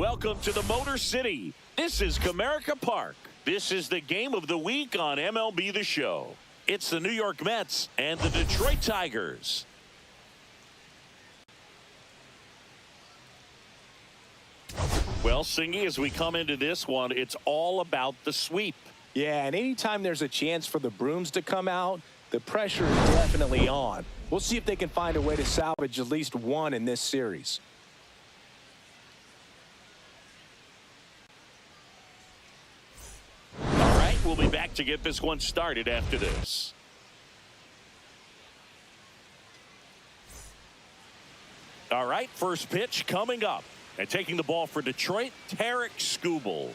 Welcome to the Motor City. This is Comerica Park. This is the game of the week on MLB The Show. It's the New York Mets and the Detroit Tigers. Well, Singy, as we come into this one, it's all about the sweep. Yeah, and anytime there's a chance for the brooms to come out, the pressure is definitely on. We'll see if they can find a way to salvage at least one in this series. All right, we'll be back to get this one started after this. All right, first pitch coming up. And taking the ball for Detroit, Tarik Skubal.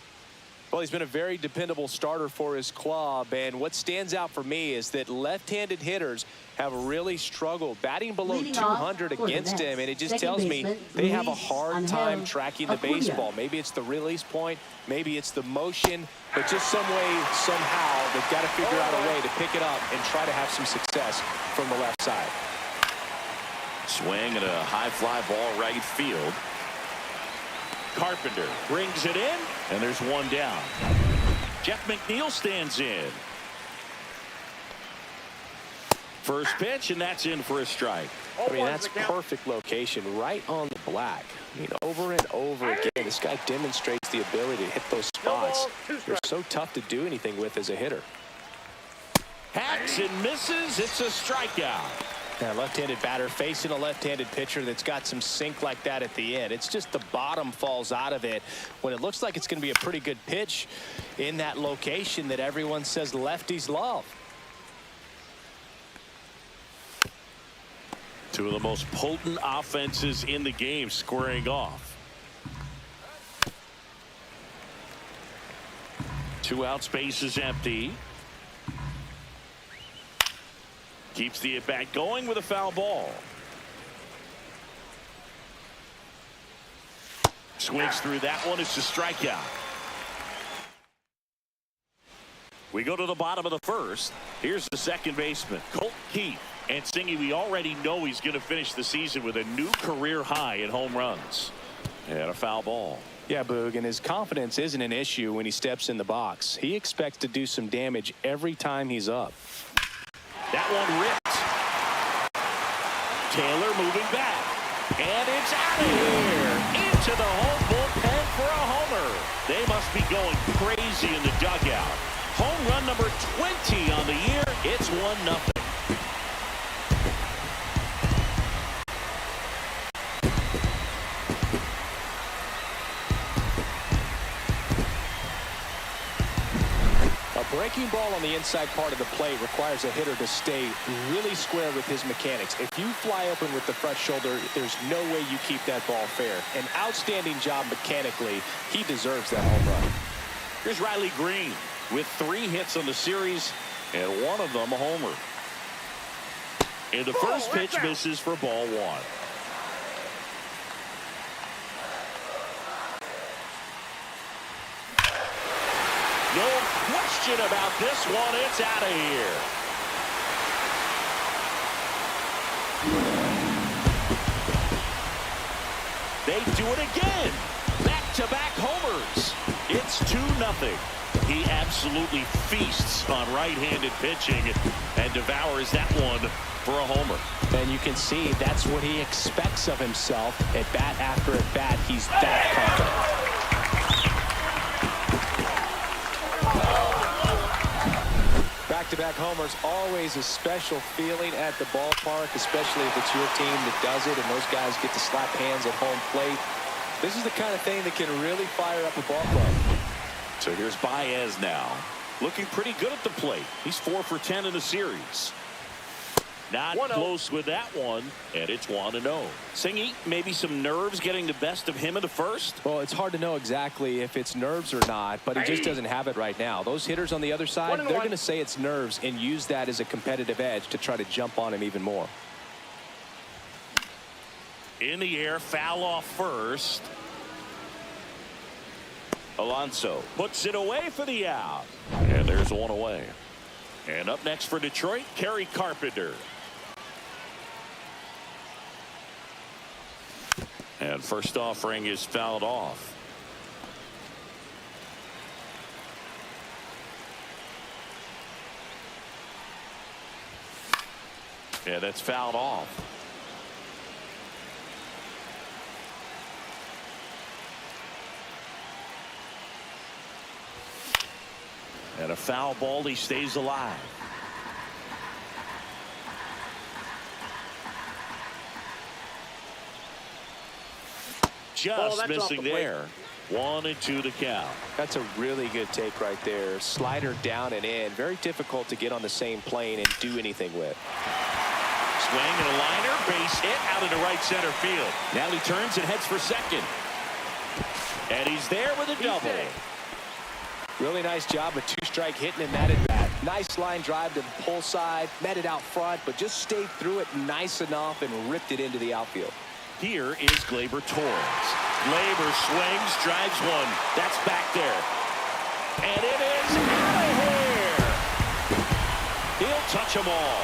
Well, he's been a very dependable starter for his club, and what stands out for me is that left-handed hitters have really struggled batting below 200 against him, and it just tells me they have a hard time tracking the baseball. Maybe it's the release point, maybe it's the motion, but just some way, somehow, they've got to figure out a way to pick it up and try to have some success from the left side. Swing and a high fly ball right field. Carpenter brings it in, and there's one down. Jeff McNeil stands in. First pitch, and that's in for a strike. I mean, that's perfect location, right on the black. I mean, over and over again, this guy demonstrates the ability to hit those spots. They're so tough to do anything with as a hitter. Hacks and misses. It's a strikeout. A left-handed batter facing a left-handed pitcher that's got some sink like that at the end. It's just the bottom falls out of it when it looks like it's going to be a pretty good pitch in that location that everyone says lefties love. Two of the most potent offenses in the game squaring off. 2 outs, base is empty. Keeps the at-bat going with a foul ball. Swings through that one. It's a strikeout. We go to the bottom of the first. Here's the second baseman, Colt Keith. And Singy, we already know he's going to finish the season with a new career high in home runs. And a foul ball. Yeah, Boog, and his confidence isn't an issue when he steps in the box. He expects to do some damage every time he's up. That one ripped. Taylor moving back. And it's out of here. Into the home bullpen for a homer. They must be going crazy in the dugout. Home run number 20 on the year. It's 1-0. Breaking ball on the inside part of the plate requires a hitter to stay really square with his mechanics. If you fly open with the front shoulder, there's no way you keep that ball fair. An outstanding job mechanically. He deserves that home run. Here's Riley Greene with 3 hits on the series and one of them a homer. And the first pitch misses for ball 1. No question about this one. It's out of here. They do it again. Back-to-back homers. It's 2-0. He absolutely feasts on right-handed pitching and devours that one for a homer. And you can see that's what he expects of himself. At bat after at bat, he's that confident. Back-to-back homers, always a special feeling at the ballpark, especially if it's your team that does it and those guys get to slap hands at home plate. This is the kind of thing that can really fire up a ball club. So here's Baez now. Looking pretty good at the plate. He's 4 for 10 in the series. Not close with that one, and it's 1-0. Singy, maybe some nerves getting the best of him in the first? Well, it's hard to know exactly if it's nerves or not, but he just doesn't have it right now. Those hitters on the other side, they're going to say it's nerves and use that as a competitive edge to try to jump on him even more. In the air, foul off first. Alonso puts it away for the out. And there's one away. And up next for Detroit, Kerry Carpenter. And first offering is fouled off. Yeah, that's fouled off. And a foul ball, he stays alive. Just missing there. 1-2 to count. That's a really good take right there. Slider down and in. Very difficult to get on the same plane and do anything with. Swing and a liner. Base hit out into right center field. Now he turns and heads for second. And he's there with a double. Really nice job with two-strike hitting in that at bat. Nice line drive to the pull side. Met it out front, but just stayed through it nice enough and ripped it into the outfield. Here is Gleyber Torres. Gleyber swings, drives one. That's back there. And it is out of here. He'll touch them all.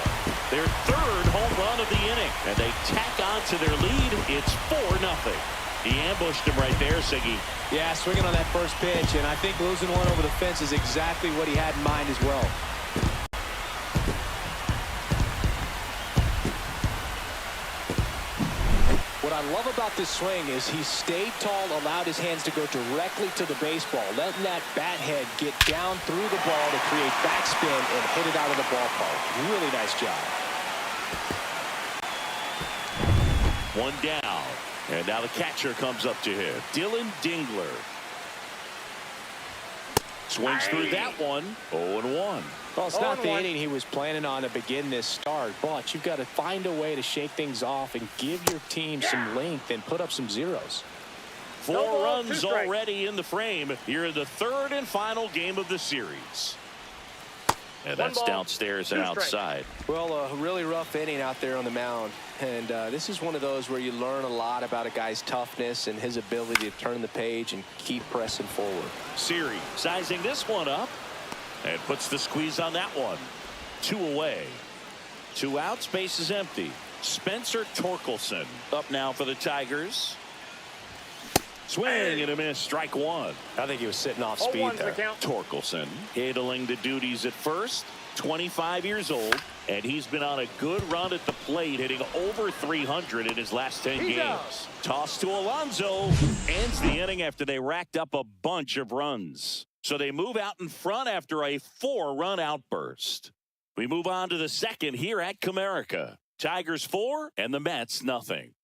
Their third home run of the inning. And they tack on to their lead. It's 4-0. He ambushed him right there, Siggy. Yeah, swinging on that first pitch, and I think losing one over the fence is exactly what he had in mind as well. What I love about this swing is he stayed tall, allowed his hands to go directly to the baseball, letting that bat head get down through the ball to create backspin and hit it out of the ballpark. Really nice job. One down. And now the catcher comes up to him. Dylan Dingler. Swings through that one. 0-1. Well, it's not the inning he was planning on to begin this start, but you've got to find a way to shake things off and give your team some length and put up some zeros. 4 runs already in the frame here in the third and final game of the series. And that's downstairs and outside. Well, a really rough inning out there on the mound. And this is one of those where you learn a lot about a guy's toughness and his ability to turn the page and keep pressing forward. Siri sizing this one up and puts the squeeze on that one. 2 away. 2 outs, base is empty. Spencer Torkelson up now for the Tigers. Swing and a miss, strike one. I think he was sitting off speed there. Torkelson handling the duties at first, 25 years old, and he's been on a good run at the plate, hitting over 300 in his last 10 games. Toss to Alonso, ends the inning after they racked up a bunch of runs. So they move out in front after a 4-run outburst. We move on to the second here at Comerica. Tigers 4 and the Mets nothing.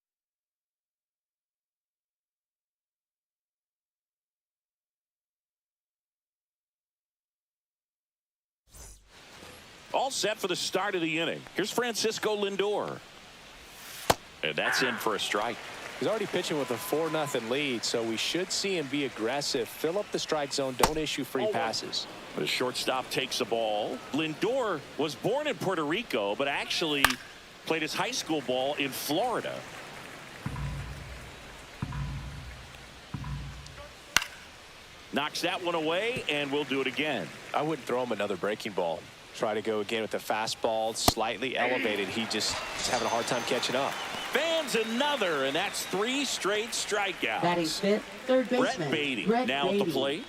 All set for the start of the inning. Here's Francisco Lindor. And that's in for a strike. He's already pitching with a 4-0 lead, so we should see him be aggressive. Fill up the strike zone. Don't issue free passes. The shortstop takes the ball. Lindor was born in Puerto Rico, but actually played his high school ball in Florida. Knocks that one away, and we'll do it again. I wouldn't throw him another breaking ball. Try to go again with the fastball, slightly elevated. He just is having a hard time catching up. Fans another, and that's 3 straight strikeouts. Batting fifth, third baseman. Brett Beatty now Beatty. at the plate.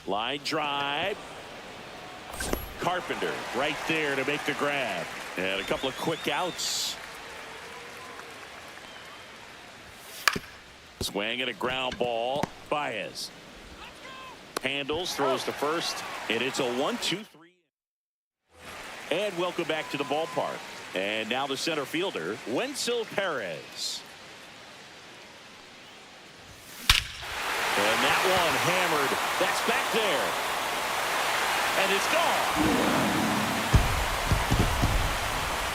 Line drive. Carpenter right there to make the grab. And a couple of quick outs. Swing and a ground ball. Baez handles, throws to first, and it's a 1-2-3. And welcome back to the ballpark. And now the center fielder, Wenceel Perez. And that one hammered. That's back there. And it's gone.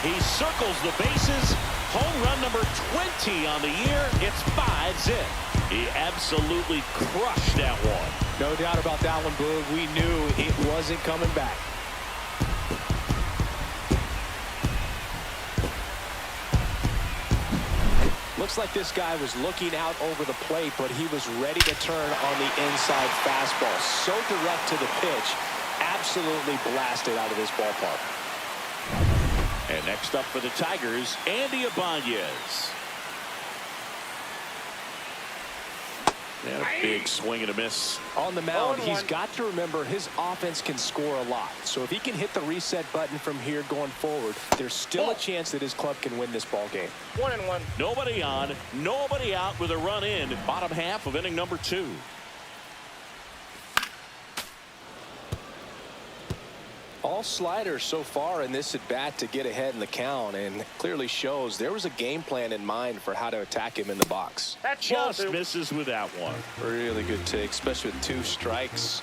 He circles the bases. Home run number 20 on the year. It's 5-zip. He absolutely crushed that one. No doubt about that one, Boog. We knew it wasn't coming back. Looks like this guy was looking out over the plate, but he was ready to turn on the inside fastball. So direct to the pitch, absolutely blasted out of this ballpark. And next up for the Tigers, Andy Ibanez. And a big swing and a miss. On the mound, he's got to remember his offense can score a lot. So if he can hit the reset button from here going forward, there's still a chance that his club can win this ball game. 1-1. Nobody on, nobody out with a run in. Bottom half of inning number 2. All sliders so far in this at bat to get ahead in the count, and clearly shows there was a game plan in mind for how to attack him in the box. That's just misses with that one. Really good take, especially with 2 strikes.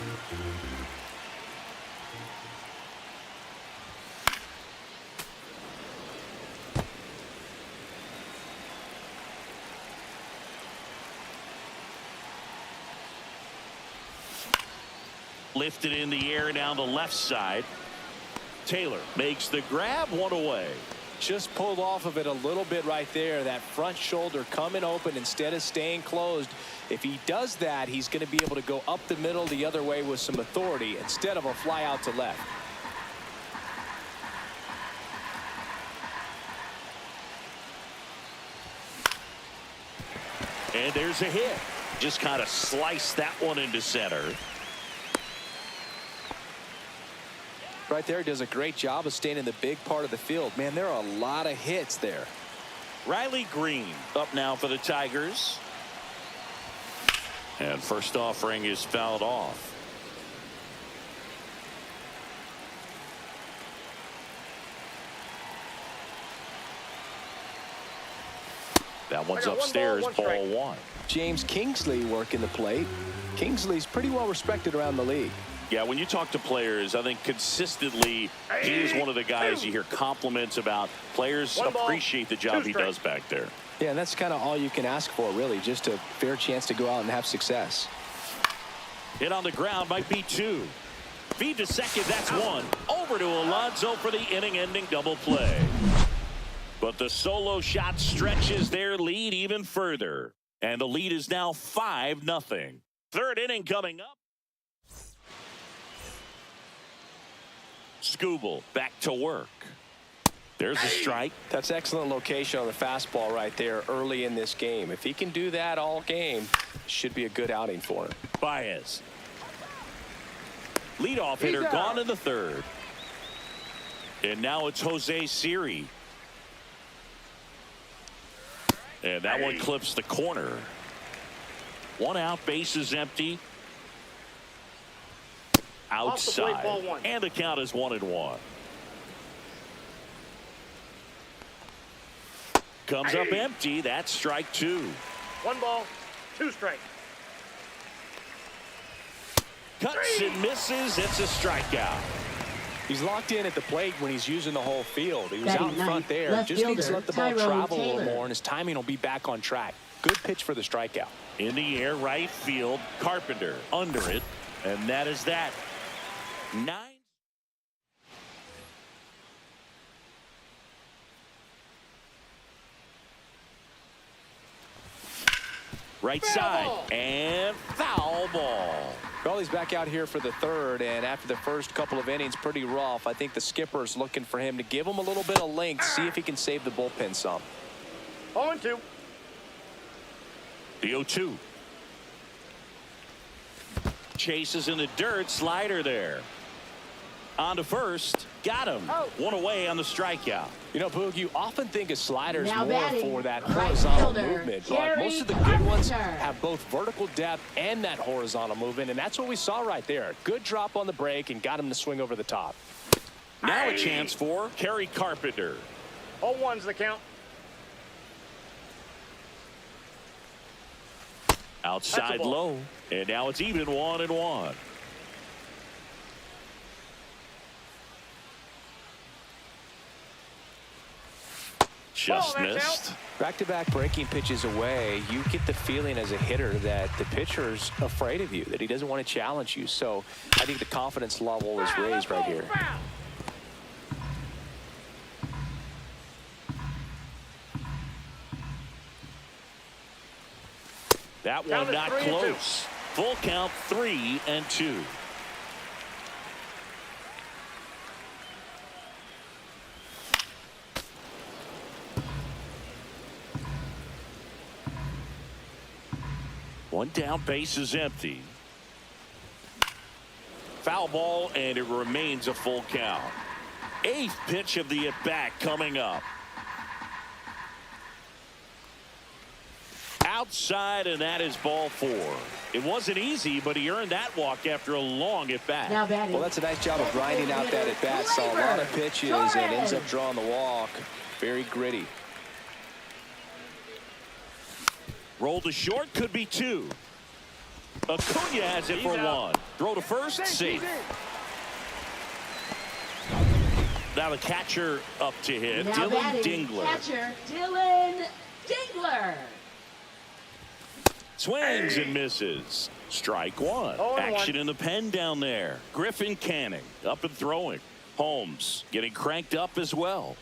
Lifted in the air down the left side. Taylor makes the grab, 1 away. Just pulled off of it a little bit right there. That front shoulder coming open instead of staying closed. If he does that, he's going to be able to go up the middle the other way with some authority instead of a fly out to left. And there's a hit. Just kind of sliced that one into center. Right there, does a great job of staying in the big part of the field. Man, there are a lot of hits there. Riley Greene up now for the Tigers. And first offering is fouled off. That one's upstairs, ball 1. James Kingsley working the plate. Kingsley's pretty well respected around the league. Yeah, when you talk to players, I think consistently he is one of the guys you hear compliments about. Players appreciate the job he does back there. Yeah, and that's kind of all you can ask for, really, just a fair chance to go out and have success. Hit on the ground might be 2. Feed to second, that's 1. Over to Alonso for the inning-ending double play. But the solo shot stretches their lead even further. And the lead is now 5-0. Third inning coming up. Skubal back to work. There's a strike. That's excellent location on the fastball right there early in this game. If he can do that all game, should be a good outing for him. Baez. Leadoff hitter gone in the 3rd. And now it's Jose Siri. And that one clips the corner. 1 out, bases empty. Outside. And the count is 1-1. Comes up empty. That's strike 2. 1 ball, 2 strikes. Cuts and misses. It's a strikeout. He's locked in at the plate when he's using the whole field. He was out in front there. Just needs to let the ball travel a little more, and his timing will be back on track. Good pitch for the strikeout. In the air, right field. Carpenter under it. And that is that. 9. Right side and foul ball. Well, he's back out here for the 3rd, and after the first couple of innings, pretty rough. I think the skipper's looking for him to give him a little bit of length, see if he can save the bullpen some. 0-2. The 0-2. Chases in the dirt, slider there. On to first, got him. 1 away on the strikeout. You know, Boog, you often think of sliders now more batting, for that right horizontal fielder, movement, but most of the good ones have both vertical depth and that horizontal movement, and that's what we saw right there. Good drop on the break and got him to swing over the top. Now a chance for Kerry Carpenter. 0-1's the count. Outside low, and now it's even 1-1. Just missed. Back-to-back breaking pitches away, you get the feeling as a hitter that the pitcher's afraid of you, that he doesn't want to challenge you. So I think the confidence level is raised right here. That one not close. Full count, 3-2. One down, base is empty. Foul ball, and it remains a full count. 8th pitch of the at-bat coming up. Outside, and that is ball 4. It wasn't easy, but he earned that walk after a long at-bat. Well, that's a nice job of grinding out that at-bat. Saw a lot of pitches and ends up drawing the walk. Very gritty. Roll to short, could be 2. Acuna has it for 1. Throw to first, safe. Now the catcher up to hit, Dylan Dingler. Catcher Dylan Dingler. Swings and misses. Strike 1. Action in the pen down there. Griffin Canning up and throwing. Holmes getting cranked up as well.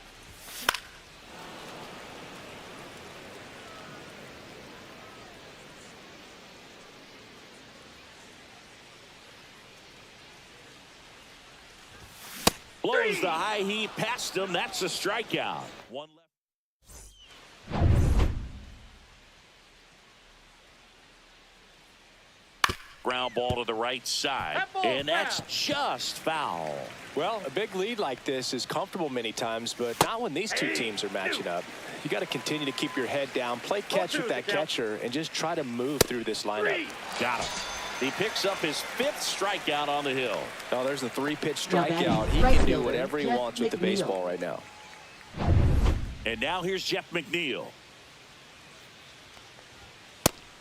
Blows the high heat past him. That's a strikeout. One left. Ground ball to the right side. And that's just foul. Well, a big lead like this is comfortable many times, but not when these two teams are matching up. You got to continue to keep your head down, play catch with that catcher, and just try to move through this lineup. Got him. He picks up his 5th strikeout on the hill. Oh, there's the 3-pitch strikeout. He can do whatever he wants with the baseball right now. And now here's Jeff McNeil.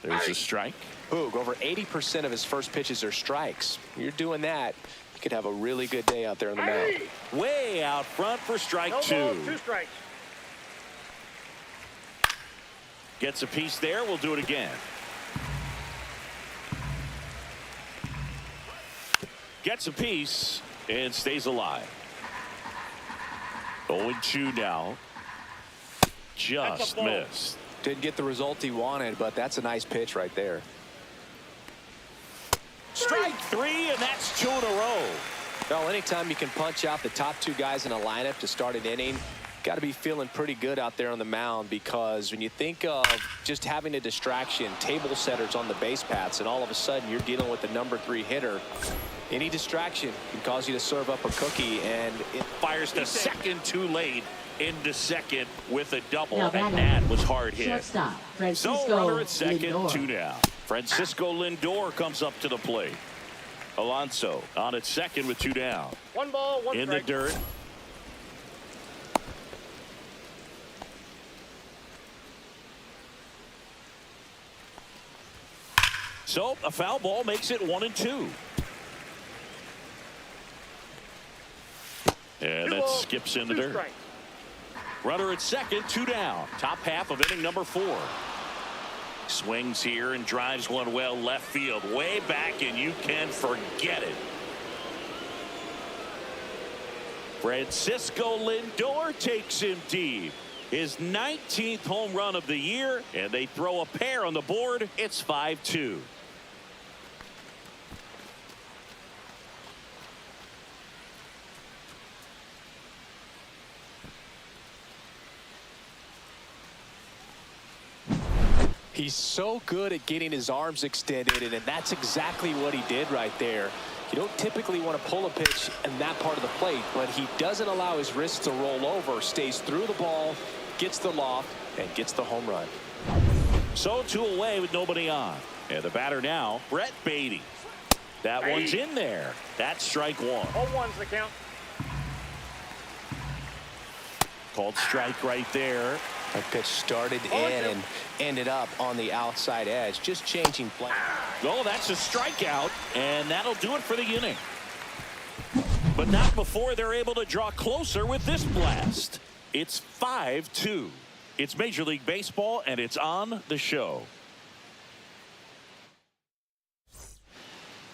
There's a strike. Boog, over 80% of his first pitches are strikes. You're doing that, you could have a really good day out there on the mound. Way out front for strike 2. 2 strikes. Gets a piece there. We'll do it again. Gets a piece and stays alive. 0-2 now. Just missed. Didn't get the result he wanted, but that's a nice pitch right there. Strike 3, and that's 2 in a row. Well, anytime you can punch out the top 2 guys in a lineup to start an inning, got to be feeling pretty good out there on the mound, because when you think of just having a distraction, table setters on the base paths, and all of a sudden you're dealing with the number 3 hitter, any distraction can cause you to serve up a cookie, and it fires to second too late. Into second with a double, and that was hard hit. So runner at second, Lindor. 2 down. Francisco Lindor comes up to the plate. Alonso on at second with 2 down. 1 ball, 1 in strike. the dirt. So a foul ball makes it 1-2. And that skips in the dirt. Strikes. Runner at second, 2 down. Top half of inning number 4. Swings here and drives one well left field. Way back, and you can forget it. Francisco Lindor takes him deep. His 19th home run of the year, and they throw a pair on the board. It's 5-2. He's so good at getting his arms extended, and that's exactly what he did right there. You don't typically want to pull a pitch in that part of the plate, but he doesn't allow his wrists to roll over, stays through the ball, gets the loft, and gets the home run. So 2 away with nobody on. And the batter now, Brett Beatty. That one's in there. That's strike 1. 0-1's the count. Called strike right there. That pitch started in and ended up on the outside edge, just changing play. Oh, that's a strikeout, and that'll do it for the inning. But not before they're able to draw closer with this blast. It's 5-2. It's Major League Baseball, and it's on the show.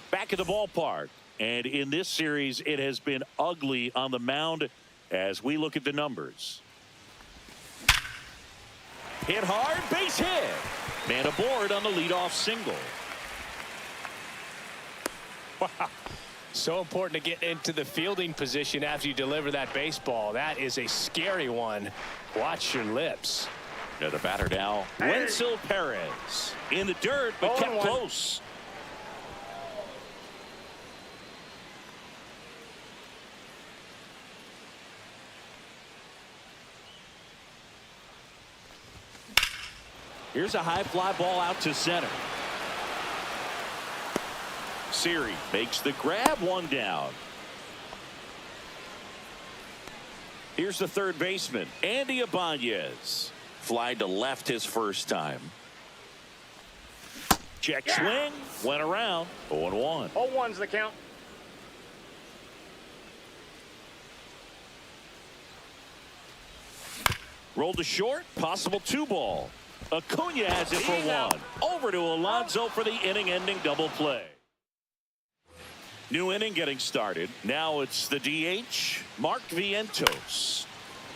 Back at the ballpark, and in this series, it has been ugly on the mound as we look at the numbers. Hit hard, base hit. Man aboard on the leadoff single. Wow. So important to get into the fielding position after you deliver that baseball. That is a scary one. Watch your lips. Now the batter now, Wenceel Perez. In the dirt, but kept close. Here's a high fly ball out to center. Siri makes the grab, one down. Here's the third baseman, Andy Ibanez. Fly to left his first time. Check swing, went around, 0-1. 0-1's the count. Rolled to short, possible 2-ball. Acuna has it for 1. Over to Alonso for the inning-ending double play. New inning getting started. Now it's the DH, Mark Vientos.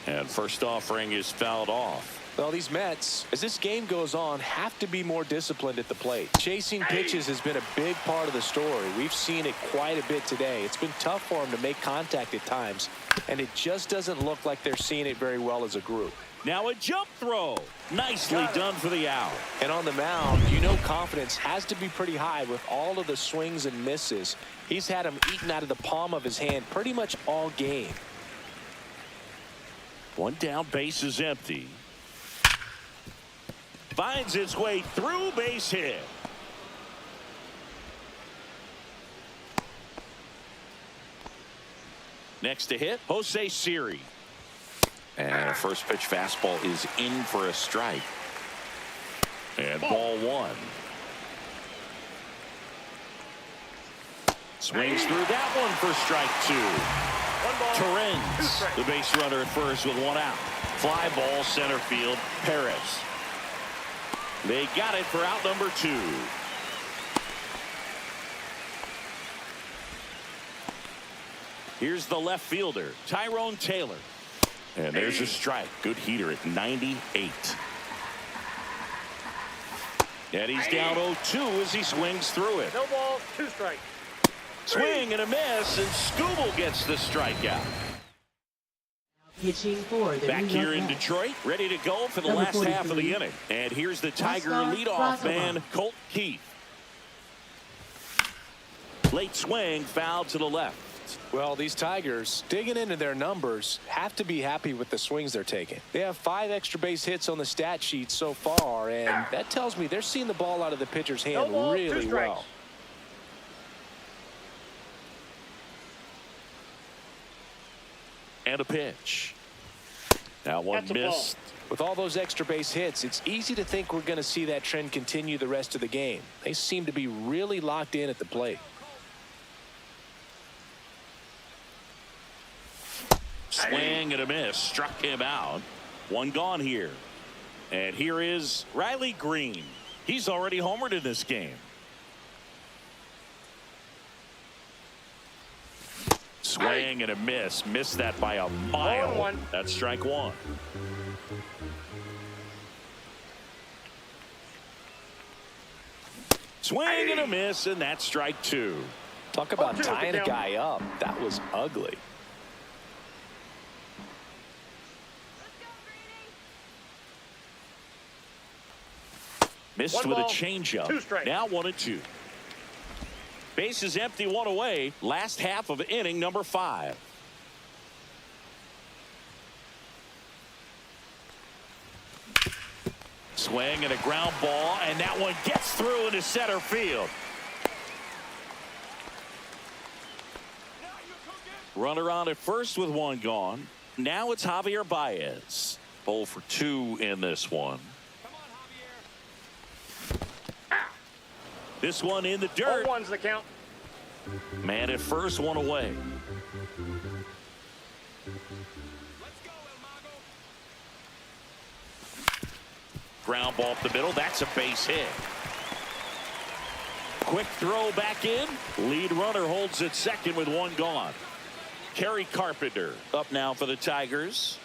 And first offering is fouled off. Well, these Mets, as this game goes on, have to be more disciplined at the plate. Chasing pitches has been a big part of the story. We've seen it quite a bit today. It's been tough for them to make contact at times, and it just doesn't look like they're seeing it very well as a group. Now a jump throw. Nicely done for the out. And on the mound, you know confidence has to be pretty high with all of the swings and misses. He's had them eaten out of the palm of his hand pretty much all game. One down, base is empty. Finds its way through, base hit. Next to hit, Jose Siri. And first pitch fastball is in for a strike. And ball 1. Swings through that one for strike 2. Torres, the base runner at first with 1 out. Fly ball center field, Perez. They got it for out number 2. Here's the left fielder, Tyrone Taylor. And there's a strike. Good heater at 98. And he's down 0-2 as he swings through it. No ball, 2 strikes. Swing and a miss, and Skubal gets the strikeout. Pitching for the Back New here York in Mets. Detroit, ready to go for the Number last half of 43. the inning. And here's the Tiger Oscar leadoff Brasova. man, Colt Keith. Late swing, foul to the left. Well, these Tigers, digging into their numbers, have to be happy with the swings they're taking. They have 5 extra base hits on the stat sheet so far, and that tells me they're seeing the ball out of the pitcher's hand really well. And a pitch. That one missed. With all those extra base hits, it's easy to think we're going to see that trend continue the rest of the game. They seem to be really locked in at the plate. Swing and a miss. Struck him out. 1 gone here. And here is Riley Greene. He's already homered in this game. Swing and a miss. Missed that by a mile. 0-1. That's strike 1. Swing and a miss, and that's strike 2. Talk about 0-2 tying a guy up. That was ugly. Missed 1 with a ball, changeup. 2 strikes. Now 1-2. Base is empty, 1 away. Last half of inning number 5. Swing and a ground ball, and that one gets through into center field. Runner on at first with 1 gone. Now it's Javier Baez. 0 for 2 in this one. This one in the dirt. 0-1's the count. Man at first, 1 away. Ground ball up the middle. That's a base hit. Quick throw back in. Lead runner holds at second with 1 gone. Kerry Carpenter up now for the Tigers.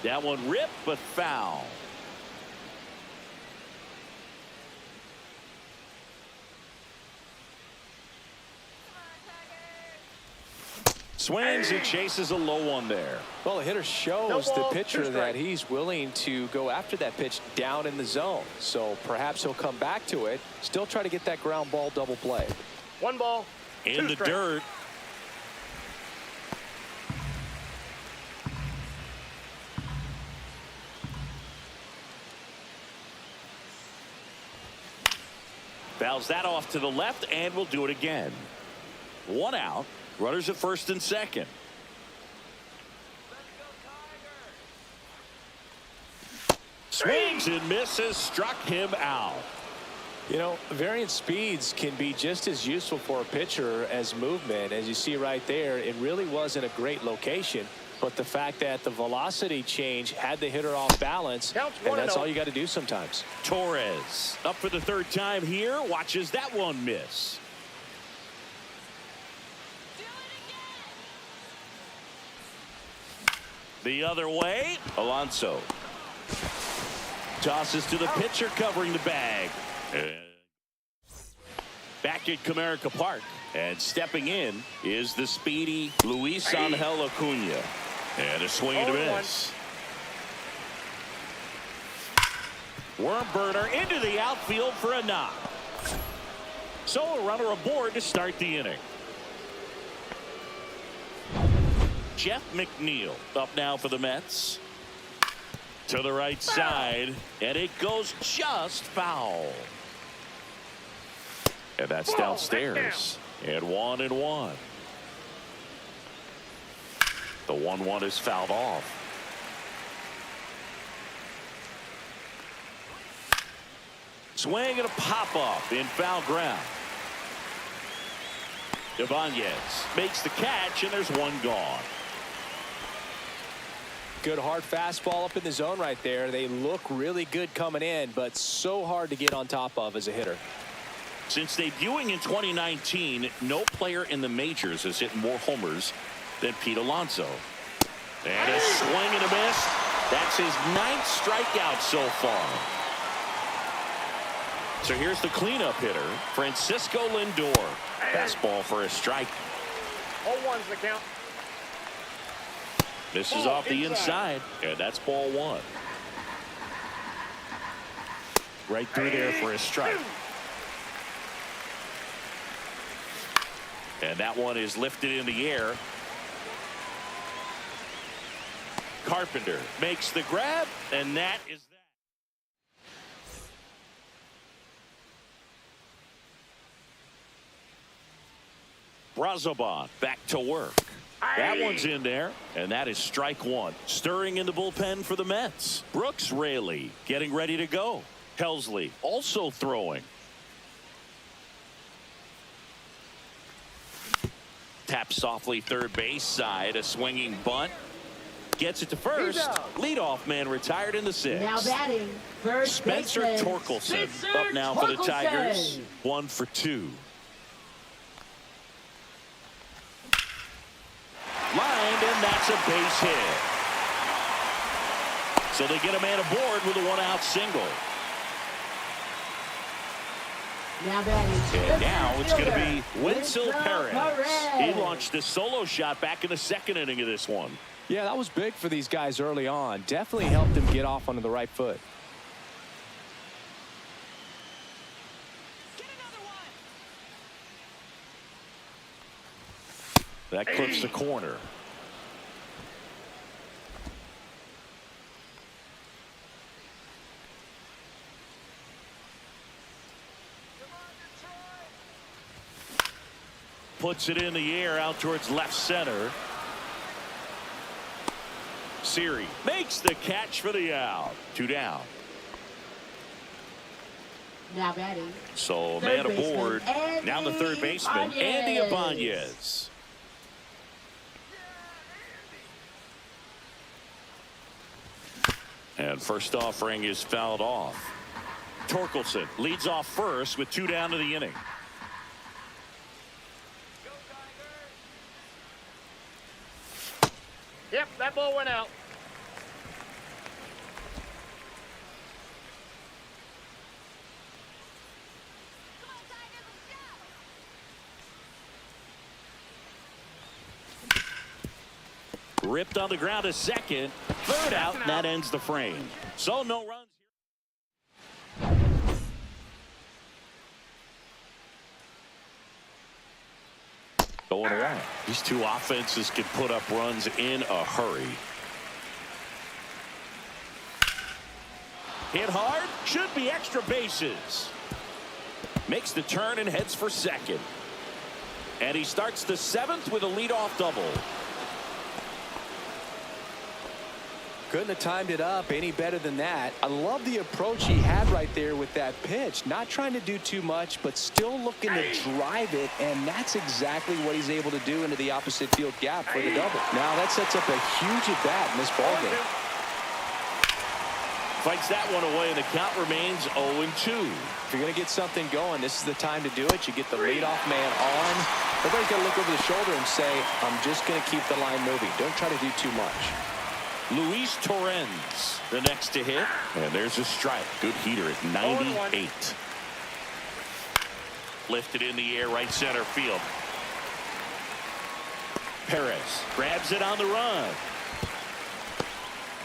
That one ripped, but foul. Swings and chases a low one there. Well, the hitter shows No the ball, pitcher 2 that strikes. he's willing to go after that pitch down in the zone. So perhaps he'll come back to it, still try to get that ground ball double play. 1 ball, In 2 the strikes. dirt. Fouls that off to the left, and we'll do it again. 1 out. Runners at first and second. Swings and misses. Struck him out. You know, varying speeds can be just as useful for a pitcher as movement. As you see right there, it really wasn't a great location, but the fact that the velocity change had the hitter off balance, Counts and 1-0. that's all you got to do sometimes. Torres up for the 3rd time here. Watches that one miss. The other way. Alonso tosses to the pitcher covering the bag. Back at Comerica Park, and stepping in is the speedy Luis Angel Acuna. And a swing and a 0-1. miss. Worm burner into the outfield for a knock. So a runner aboard to start the inning. Jeff McNeil up now for the Mets. To the right side, and it goes just foul. And that's downstairs. And 1-1. The 1-1 is fouled off. Swing and a pop-up in foul ground. Ibanez makes the catch, and there's one gone. Good hard fastball up in the zone right there. They look really good coming in, but so hard to get on top of as a hitter. Since debuting in 2019, no player in the majors has hit more homers than Pete Alonso. And a swing and a miss. That's his 9th strikeout so far. So here's the cleanup hitter, Francisco Lindor. Fastball for a strike. 0-1's the count. Misses off the inside, and that's ball 1. Right through there for a strike. And that one is lifted in the air. Carpenter makes the grab, and that is that. Brazoban back to work. That one's in there, and that is strike 1. Stirring in the bullpen for the Mets. Brooks Raley getting ready to go. Helsley also throwing. Taps softly third base side. A swinging bunt. Gets it to first. Leadoff man retired in the 6th. Now batting, first Spencer baseman, Torkelson Spencer up now for the Torkelson. Tigers. 1 for 2. Lined, and that's a base hit. So they get a man aboard with a 1-out single. Now batting, And now it's going to be Wenceel Wenceel Perez. He launched a solo shot back in the 2nd inning of this one. Yeah, that was big for these guys early on. Definitely helped them get off onto the right foot. That clips the corner. Puts it in the air out towards left center. Siri makes the catch for the out. 2 down. Now batting, So third man aboard. baseman, Now the third baseman, Andy Ibanez. And first offering is fouled off. Torkelson leads off first with 2 down to the inning. Yep, that ball went out. Ripped on the ground to second. Third out, and that ends the frame. So no runs. Going away. These two offenses can put up runs in a hurry. Hit hard. Should be extra bases. Makes the turn and heads for second. And he starts the seventh with a leadoff double. Couldn't have timed it up any better than that. I love the approach he had right there with that pitch. Not trying to do too much, but still looking to drive it, and that's exactly what he's able to do into the opposite field gap for the double. Now that sets up a huge at-bat in this ballgame. Fights that one away, and the count remains 0-2. If you're going to get something going, this is the time to do it. You get the leadoff man on. Everybody's got to look over the shoulder and say, I'm just going to keep the line moving. Don't try to do too much. Luis Torrens, the next to hit. And there's a strike. Good heater at 98. Lifted in the air, right center field. Perez grabs it on the run.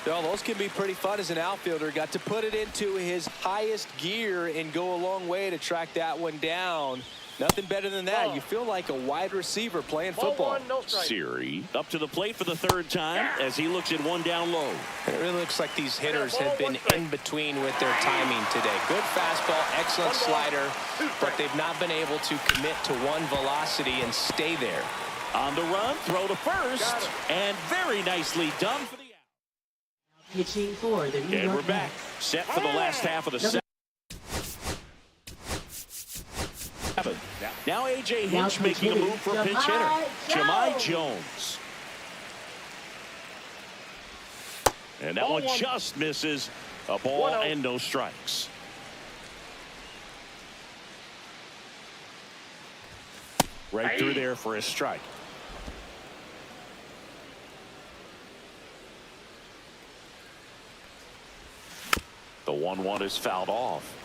Well, those can be pretty fun as an outfielder. Got to put it into his highest gear and go a long way to track that one down. Nothing better than that. You feel like a wide receiver playing football. Siri up to the plate for the third time as he looks at one down low. And it really looks like these hitters have been in between with their timing today. Good fastball, excellent slider, but they've not been able to commit to one velocity and stay there. On the run, throw to first, and very nicely done for the out. Pitching for the New And York we're back, Mets. set for the last half of the seventh. Now A.J. Hinch making a move for a pinch hitter. Jahmai Jones. And that one just misses. A ball and no strikes. Right through there for a strike. The 1-1 is fouled off.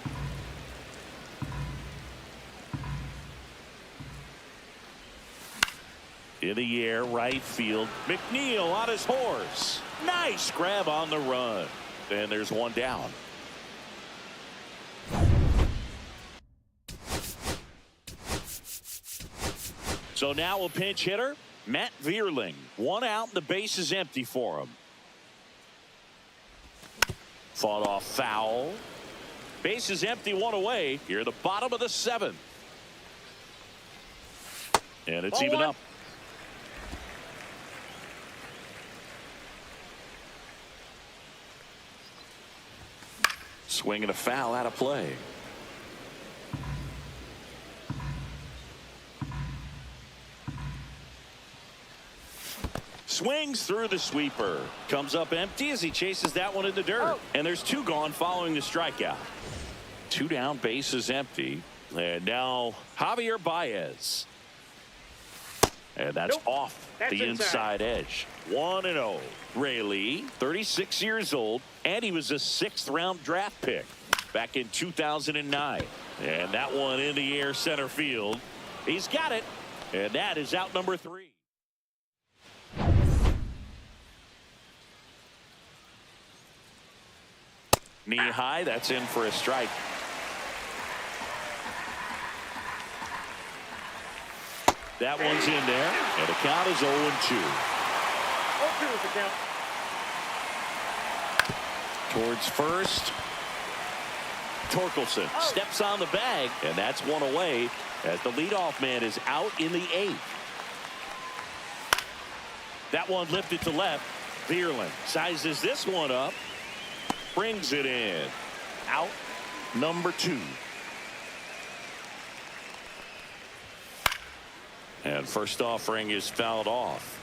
In the air, right field. McNeil on his horse. Nice grab on the run. And there's one down. So now a pinch hitter, Matt Vierling. One out, and the base is empty for him. Fought off foul. Base is empty, one away. Here at the bottom of the seventh. And it's even up. Swing and a foul out of play. Swings through the sweeper. Comes up empty as he chases that one in the dirt. And there's two gone following the strikeout. Two down, base is empty. And now Javier Baez. And that's off the inside edge. 1-0. Ray Lee, 36 years old, and he was a 6th round draft pick back in 2009. And that one in the air center field. He's got it. And that is out number 3. Knee high, that's in for a strike. That one's in there, and the count is 0-2. 0-2 is the count. Towards first. Torkelson steps on the bag, and that's one away as the leadoff man is out in the 8th. That one lifted to left. Vierling sizes this one up. Brings it in. Out number 2. And first offering is fouled off.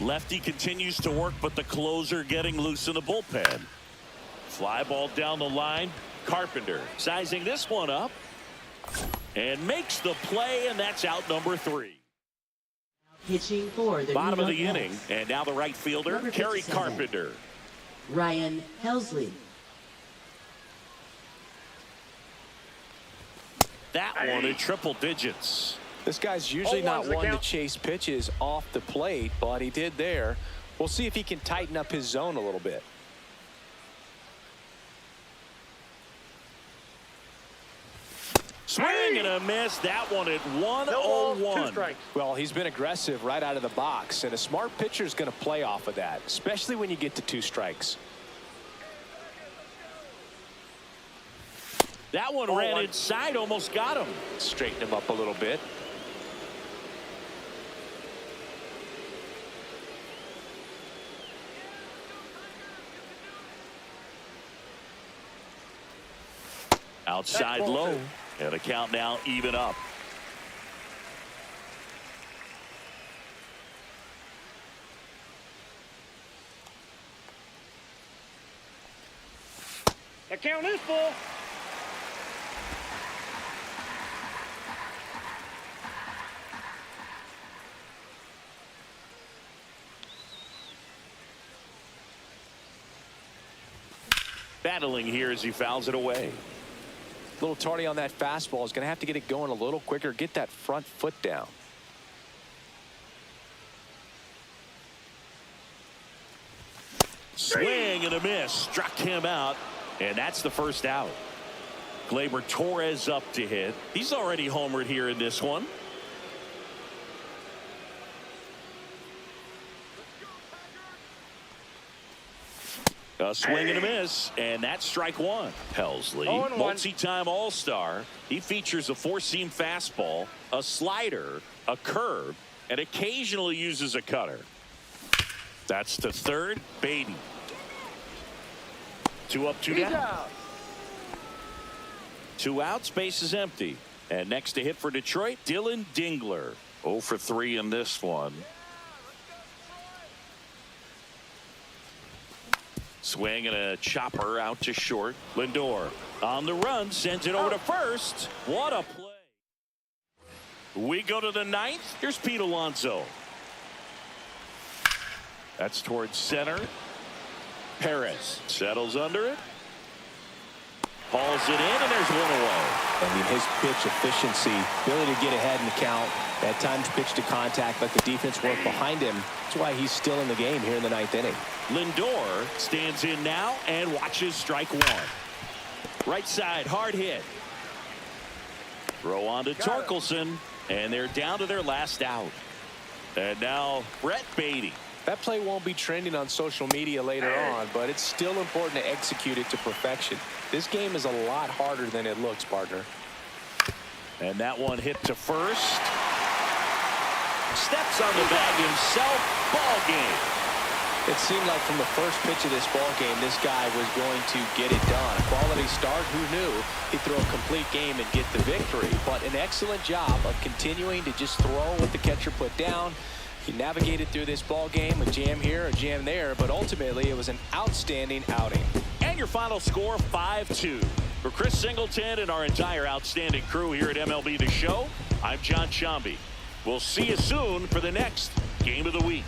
Lefty continues to work, but the closer getting loose in the bullpen. Fly ball down the line. Carpenter sizing this one up and makes the play, and that's out number 3. Pitching for the Bottom of New the York inning, Mets. and now the right fielder, Number Kerry 57. Carpenter. Ryan Helsley. That one in triple digits. This guy's usually not one to chase pitches off the plate, but he did there. We'll see if he can tighten up his zone a little bit. Swing and a miss. That one at 1-0-1. Well, he's been aggressive right out of the box, and a smart pitcher is going to play off of that, especially when you get to 2 strikes. That one ran inside, almost got him. Straighten him up a little bit. Outside low, and the count now even up. The count is full. Battling here as he fouls it away. A little tardy on that fastball. Is going to have to get it going a little quicker. Get that front foot down. Swing and a miss. Struck him out. And that's the first out. Gleyber Torres up to hit. He's already homered here in this one. A swing and a miss, and that's strike one. Helsley, multi-time All-Star. He features a 4-seam fastball, a slider, a curve, and occasionally uses a cutter. That's to third. Beatty. 2 up, 2 down. 2 outs, base is empty. And next to hit for Detroit, Dylan Dingler. 0 for 3 in this one. Swing and a chopper out to short. Lindor on the run, sends it over to first. What a play. We go to the 9th. Here's Pete Alonso. That's towards center. Perez settles under it. Hauls it in, and there's one away. I mean, his pitch efficiency, ability to get ahead in the count, at times pitch to contact, let the defense work behind him. That's why he's still in the game here in the 9th inning. Lindor stands in now and watches strike one. Right side, hard hit. Throw on to Torkelson, and they're down to their last out. And now Brett Beatty. That play won't be trending on social media later on, but it's still important to execute it to perfection. This game is a lot harder than it looks, partner. And that one hit to first. Steps on the bag himself. Ball game. It seemed like from the first pitch of this ball game, this guy was going to get it done. Quality start, who knew? He'd throw a complete game and get the victory. But an excellent job of continuing to just throw what the catcher put down. He navigated through this ball game, a jam here, a jam there, but ultimately it was an outstanding outing. And your final score, 5-2. For Chris Singleton and our entire outstanding crew here at MLB The Show, I'm John Sciambi. We'll see you soon for the next Game of the Week.